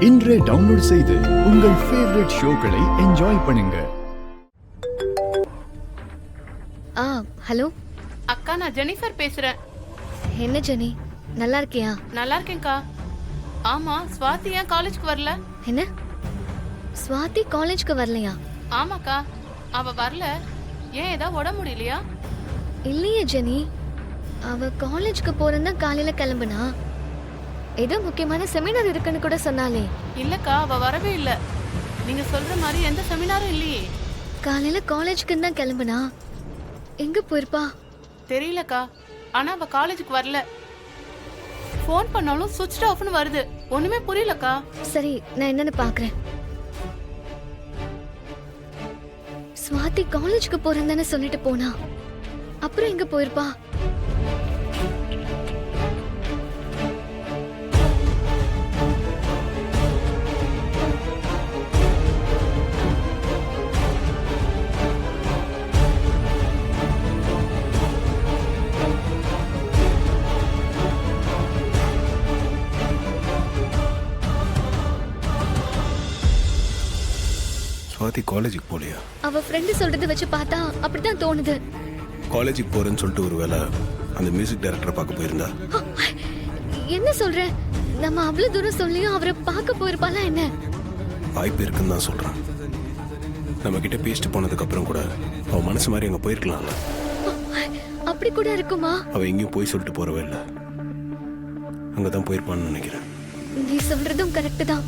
இன்றே டவுன்லோட் செய்து உங்கள் ஃபேவரட் ஷோக்களை என்ஜாய் பண்ணுங்க. ஹலோ அக்கா, நான் ஜெனிஃபர் பேசுறேன். என்ன ஜெனி, நல்லா இருக்கியா? நல்லா இருக்கேன்க்கா. ஆமா, ஸ்வாதி ஏன் காலேஜ்க்கு வரல? என்ன, ஸ்வாதி காலேஜ்க்கு வரலையா? ஆமாக்கா, அவ வரல. ஏன், ஏதாவது உடம்பு முடியலையா? இல்லையே ஜெனி, அவ காலேஜ்க்கு போறதா காலையில கிளம்புனா. ஏதோ முக்கியமான செமினார் இருக்குன்னு கூட சொன்னாலே. இல்லக்கா, அவ வரவே இல்ல. நீங்க சொல்ற மாதிரி எந்த செமினாரும் இல்லையே. காலையில காலேஜ்க்கு தான் கிளம்புனா. எங்க போயிருப்பா தெரியலக்கா. ஆனா அவ காலேஜுக்கு வரல. ஃபோன் பண்ணாலும் சுவிட்ச் ஆஃப்னு வருது. ஒண்ணுமே புரியலக்கா. சரி, நான் என்னன்னு பாக்குறேன். ஸ்வாதி காலேஜ்க்கு போறேன்னு சொல்லிட்டு போனா. அப்புறம் எங்க போயிருப்பா? ஸ்வாதி காலேஜுக்கு போகலையா? அவ ஃப்ரெண்டு சொல்றதை வச்சு பார்த்தா அப்படிதான் தோணுது. காலேஜுக்கு போறேன்னு சொல்லிட்டு ஒருவேளை அந்த மியூசிக் டைரக்டரை பார்க்க போயிருந்தா? என்ன சொல்ற? நம்ம அவ்வளவு தூரம் சொல்லியும் அவரை பார்க்க போயிருப்பாளா என்ன? வாய்ப்பு இருக்குன்னு தான் சொல்றேன். நம்ம கிட்ட பேசிட்டு போனதுக்கு அப்புறம் கூட அவ மனசு மாதிரி அங்க போயிருக்கலாம்ல. அப்படி கூட இருக்குமா? அவ எங்கேயும் போய் சொல்லிட்டு போறவே இல்லை. அங்கதான் போயிருப்பான்னு நினைக்கிறேன். நீ சொல்றதும் கரெக்ட் தான்.